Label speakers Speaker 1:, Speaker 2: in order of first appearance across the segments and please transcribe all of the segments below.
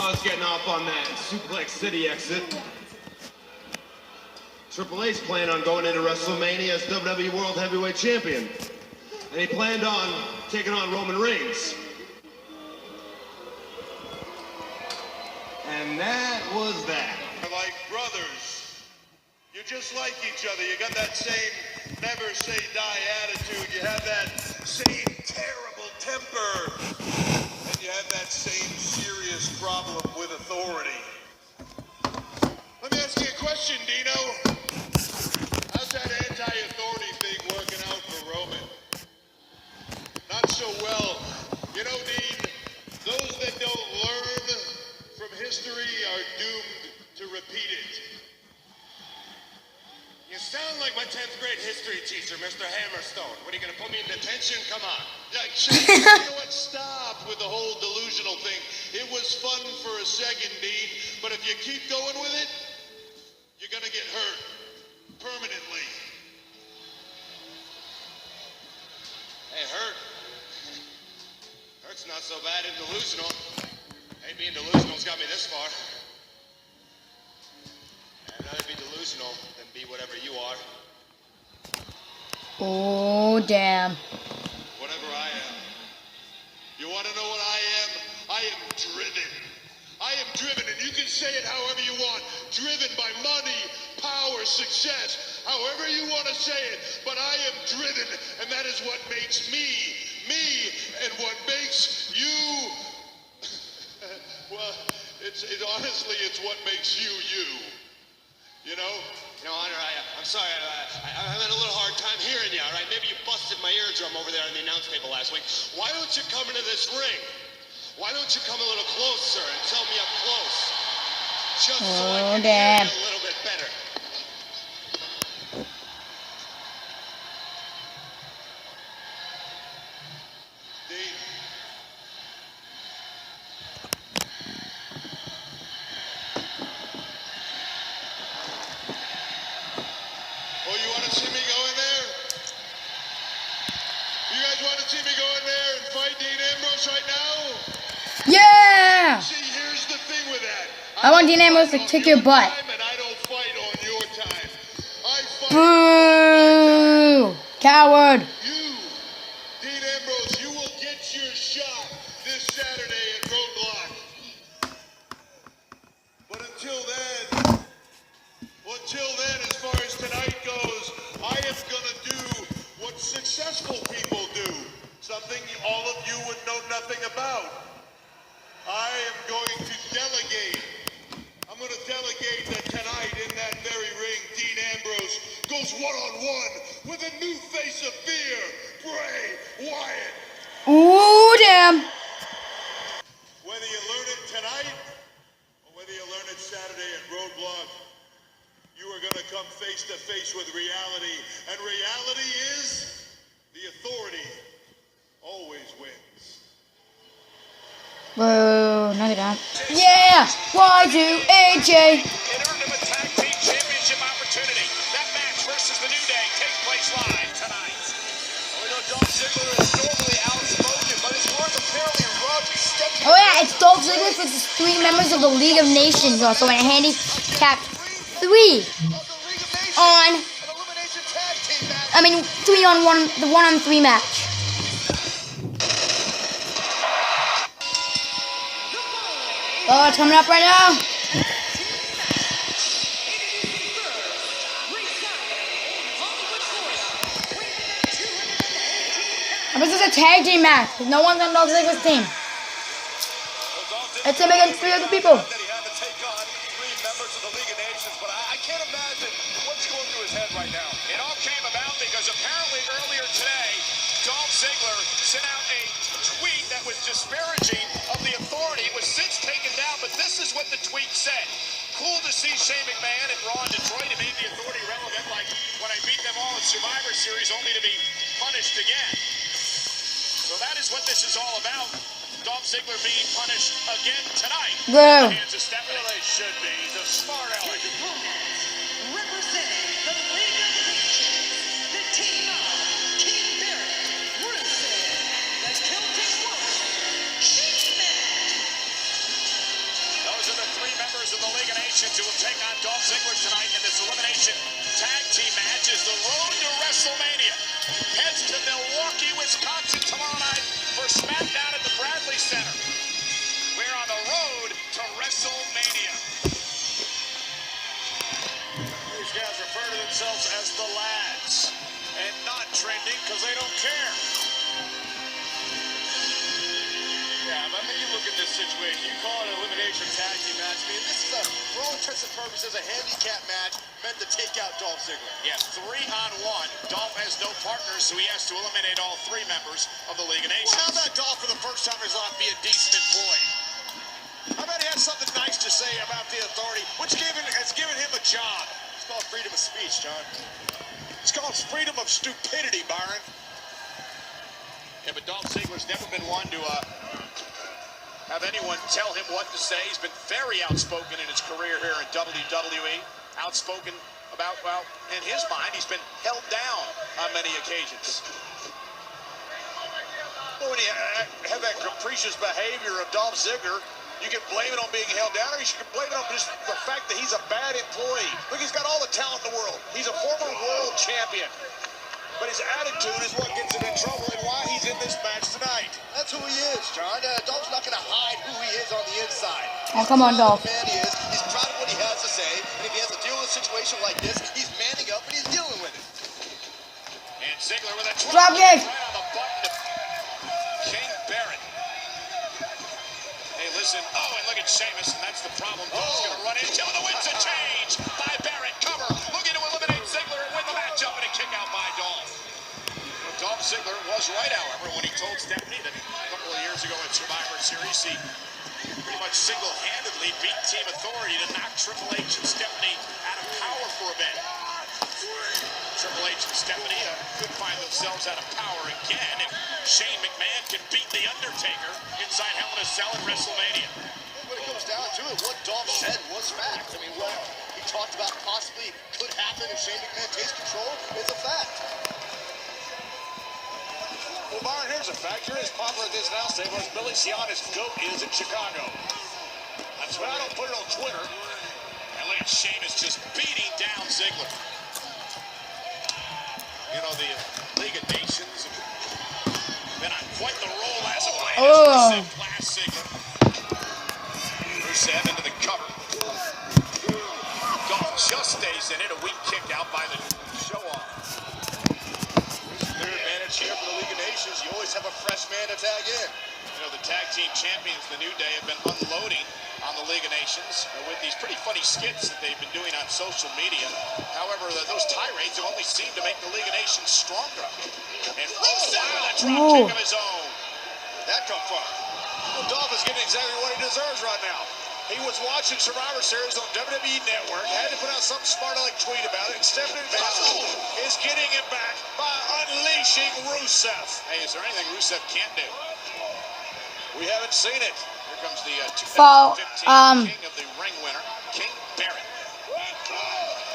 Speaker 1: I was getting off on that Suplex City exit. Triple H's planned on going into WrestleMania as WWE World Heavyweight Champion. And he planned on taking on Roman Reigns. And that was that.
Speaker 2: You're like brothers. You're just like each other. You got that same never say die attitude. You have that same terrible temper. And you have that same serious problem with authority. Let me ask you a question, Dino. How's that anti-authority thing working out for Roman? Not so well. You know, Dean, those that don't learn from history are doomed to repeat it. You sound like my 10th grade history teacher, Mr. Hammerstone. What, are you going to put me in detention? Come on. You know what? Stop with the whole delusional thing. It was fun for a second, Dean, but if you keep going with it, you're going to get hurt permanently. Hey, hurt's not so bad in delusional. Hey, being delusional's got me this far. I'd rather be delusional than be whatever you are.
Speaker 3: Oh, damn.
Speaker 2: Whatever I am. You want to know what I am? I am driven. I am driven, and you can say it however you want. Driven by money, power, success, however you want to say it. But I am driven, and that is what makes me, me, and what makes you. Well, honestly, it's what makes you, you. You know? You know, Honor, I'm sorry, I'm having a little hard time hearing you, all right? Maybe you busted my eardrum over there on the announce table last week. Why don't you come into this ring? Why don't you come a little closer and tell me up close? Just so I can hear you a little bit better. Dean. Oh, you want to see me go in there? You guys want to see me go in there and fight Dean Ambrose right now?
Speaker 3: Yeah!
Speaker 2: See, here's the thing with that.
Speaker 3: I want Dean Ambrose to kick your butt.
Speaker 2: And I don't fight on your time. I fight
Speaker 3: Boo! Coward!
Speaker 2: you, Dean Ambrose. You will get your shot this Saturday at Roadblock. But until then, as far as tonight goes, I am gonna do what successful people do. Something all of you would know nothing about. I am going to delegate. I'm going to delegate that tonight in that very ring, Dean Ambrose goes one-on-one with a new face of fear, Bray Wyatt.
Speaker 3: Ooh, damn.
Speaker 2: Whether you learn it tonight or whether you learn it Saturday at Roadblock, you are going to come face to face with reality. And reality is the authority always wins.
Speaker 3: Whoa, knock it down. Yeah! Y2AJ!
Speaker 4: It earned him a tag team championship opportunity. That match versus the New Day takes place live tonight. We know Dolph Ziggler is normally outspoken, but his words apparently rubbed steady.
Speaker 3: Oh yeah, it's Dolph Ziggler versus 3 members of the League of Nations also in a handicap 3 on, 3 on 1, the 1-on-3 match. Oh, it's coming up right now. This is a tag team match. No one's on Dolph Ziggler's team. It's him against 3 other people.
Speaker 4: That he had to take on 3 members of the League of Nations, but I can't imagine what's going through his head right now. It all came about because apparently earlier today, Dolph Ziggler sent out a tweet that was disparaging of the authority. It was since taken down, but this is what the tweet said. Cool to see Shane McMahon and Raw in Detroit and made the authority relevant, like when I beat them all in Survivor Series only to be punished again. So that is what this is all about. Dolph Ziggler being punished again tonight.
Speaker 3: Bro.
Speaker 4: Hands of Stephanie. Well, they should be. He's a smart aleck.
Speaker 5: Representing the League of Nations, the team of King Barrett, Rusev, the Celtic Warrior, She-Man.
Speaker 4: Nations, who will take on Dolph Ziggler tonight in this elimination tag team match, as the road to WrestleMania heads to Milwaukee, Wisconsin tomorrow night for SmackDown at the Bradley Center. We're on the road to WrestleMania. These guys refer to themselves as the lads, and not trending because they don't care. Yeah, but I mean, you look at this situation, you call it an elimination tag team match. I mean, this is for all intents and purposes, a handicap match meant to take out Dolph Ziggler. Yes, 3-on-1. Dolph has no partners, so he has to eliminate all 3 members of the League of Nations. Well, how about Dolph for the first time in his life be a decent employee? How about he had something nice to say about the authority, which has given him a job? It's called freedom of speech, John. It's called freedom of stupidity, Byron. Yeah, but Dolph Ziggler's never been one to have anyone tell him what to say. He's been very outspoken in his career here in WWE. Outspoken about, well, in his mind, he's been held down on many occasions. Well, when you have that capricious behavior of Dolph Ziggler, you can blame it on being held down, or you can blame it on just the fact that he's a bad employee. Look, he's got all the talent in the world. He's a former world champion. But his attitude is what gets him in trouble and why he's in this match tonight. That's who he is, John. Dolph's not going to hide who he is on the inside.
Speaker 3: Oh, come on, Dolph.
Speaker 4: The man he is. He's proud of what he has to say. And if he has to deal with a situation like this, he's manning up and he's dealing with it. And Ziggler with a
Speaker 3: Drop kick.
Speaker 4: right on the button to King Barrett. Hey, listen. Oh, and look at Sheamus, and that's the problem. Dolph's going to run into the win's a change by Barrett. Cover. Looking to eliminate Ziggler and win the matchup, and a kick out by Dolph. Dolph Ziggler was right, however, when he told Stephanie that a couple of years ago at Survivor Series, he pretty much single-handedly beat Team Authority to knock Triple H and Stephanie out of power for a bit. Triple H and Stephanie could find themselves out of power again if Shane McMahon can beat The Undertaker inside Hell in a Cell at WrestleMania. When it comes down to it, what Dolph said was fact. I mean, what he talked about possibly could happen if Shane McMahon takes control is a fact. Well, Byron, here's a fact. You're as popular at this now table as Billy Ciana's GOAT is in Chicago. That's why I don't put it on Twitter. And look at Sheamus just beating down Ziggler. You know, the League of Nations have been on quite the roll as of late. Rusev blast Ziggler. Rusev into the cover. Dolph just stays in it. A weak kick out by the show-off. Clear advantage here for the League of Nations. You always have a fresh man to tag in. You know, the tag team champions, the New Day, have been unloading on the League of Nations with these pretty funny skits that they've been doing on social media. However, those tirades have only seemed to make the League of Nations stronger. And Rusev with a drop kick of his own. Where'd that come from? Well, Dolph is getting exactly what he deserves right now. He was watching Survivor Series on WWE Network, had to put out some smart-aleck tweet about it, and Stephanie is getting it back by unleashing Rusev. Hey, is there anything Rusev can't do? We haven't seen it. Here comes the 2015 king of the ring winner, King Barrett.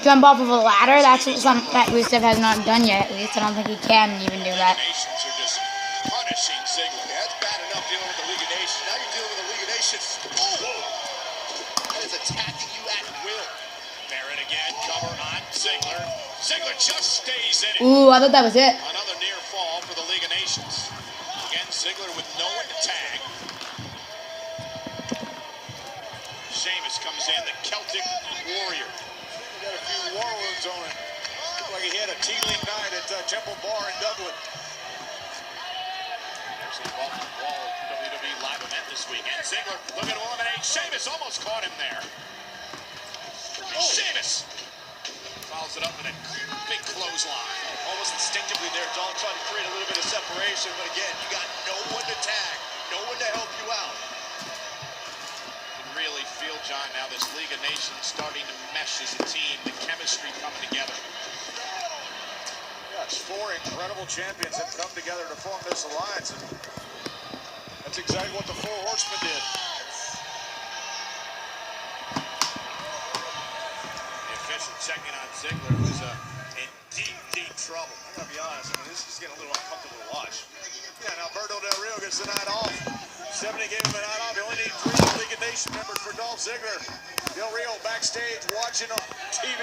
Speaker 3: Jump off of a ladder. That's something that Rusev has not done yet. At least I don't think he can even do that.
Speaker 4: The Nations are just punishing Ziggler. Yeah, that's bad enough dealing with the League of Nations. Now you're dealing with the League of Nations. That is attacking you at will. Barrett again, cover on Ziggler. Ziggler just stays in it.
Speaker 3: Ooh, I thought that was it.
Speaker 4: Another near fall for the League of Nations. Again, Ziggler with no one to tag. Sheamus comes in, the Celtic Warrior. He got a few war wounds on him. Looked like he had a tingling night at Temple Bar in Dublin. There's the wall WWE live event this week. And Ziggler looking to eliminate Sheamus. Almost caught him there. Sheamus follows it up in a big clothesline. Almost instinctively there, Dolph trying to create a little bit of separation. But again, you got no one to tag, no one to help you out. Really feel, John, now this League of Nations starting to mesh as a team, the chemistry coming together. Yeah, it's 4 incredible champions that come together to form this alliance, and that's exactly what the 4 Horsemen did. The official checking on Ziggler, who's in deep, deep trouble. I gotta be honest, I mean, this is getting a little uncomfortable to watch. Yeah, now Alberto Del Rio gets the night off. Stephanie gave him a night off. He only needs 3 League of Nations Nation members for Dolph Ziggler. Del Rio backstage watching on TV,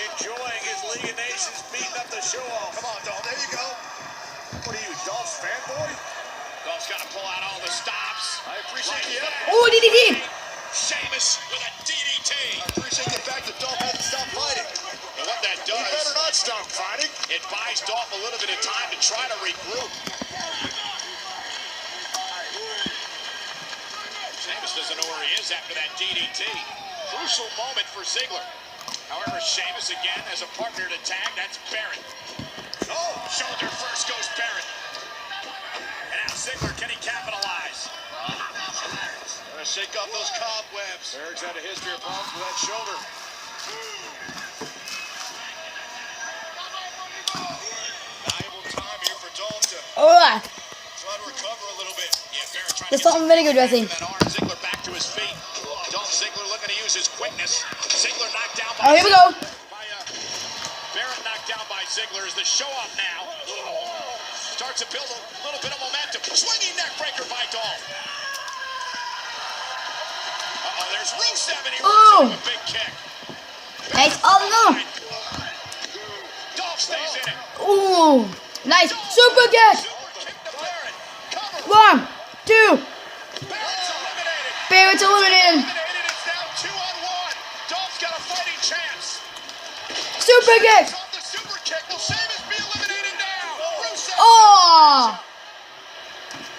Speaker 4: enjoying his League of Nations beating up the show off. Come on, Dolph, there you go. What are you, Dolph's fanboy? Dolph's got to pull out all the stops. I appreciate the effort.
Speaker 3: Oh, DDT.
Speaker 4: Sheamus with a DDT. I appreciate the fact that Dolph hasn't stopped fighting. And what that does, he better not stop fighting. It buys Dolph a little bit of time to try to regroup. Sheamus doesn't know where he is after that DDT. Crucial moment for Ziggler. However, Sheamus again has a partner to tag. That's Barrett. Oh, shoulder first goes Barrett. And now Ziggler, can he capitalize? Gonna shake off those cobwebs. Eric's had a history of problems with that shoulder. Valuable time here for Dolph to
Speaker 3: Alright.
Speaker 4: try to recover a little bit. Yeah, Barrett trying
Speaker 3: The
Speaker 4: to
Speaker 3: salt and vinegar dressing.
Speaker 4: that arm. Ziggler back to his feet. Dolph Ziggler looking to use his quickness. Ziggler knocked down by
Speaker 3: Oh, here we go.
Speaker 4: Barrett knocked down by Ziggler is the show off now. Starts to build a little bit of momentum. Swinging neck breaker by Dolph. Uh-oh, there's Rusev and he
Speaker 3: Oh.
Speaker 4: runs into a big kick.
Speaker 3: Nice. Oh no.
Speaker 4: Dolph stays in it.
Speaker 3: Ooh. Nice. Super kick.
Speaker 4: Super kick to Barrett. Cover.
Speaker 3: 1, 2.
Speaker 4: Barrett's eliminated.
Speaker 3: Barrett's eliminated.
Speaker 4: Eliminated. It's now 2-on-1. Dolph's got a fighting chance.
Speaker 3: Super kick.
Speaker 4: Off the super kick. Will Sheamus be eliminated now? Rusev.
Speaker 3: Oh.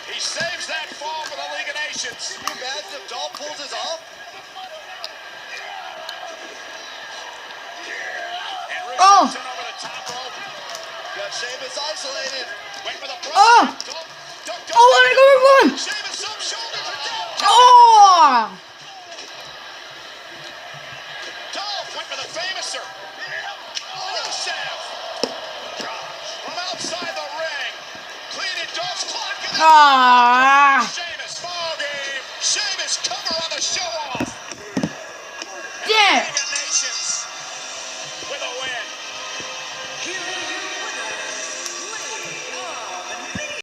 Speaker 4: He saves that fall for the League of Nations. Can you imagine if Dolph pulls this off? And Rusev
Speaker 3: Oh.
Speaker 4: sent over the top rope. Got Sheamus isolated. Wait for the
Speaker 3: Oh.
Speaker 4: Dolph.
Speaker 3: Oh, let me go for one.
Speaker 4: Sheamus up shoulder for Dolph.
Speaker 3: Oh.
Speaker 4: Dolph went for the famouser. Rusev. From outside the ring. Cleaning Dolph's clock.
Speaker 3: Ah.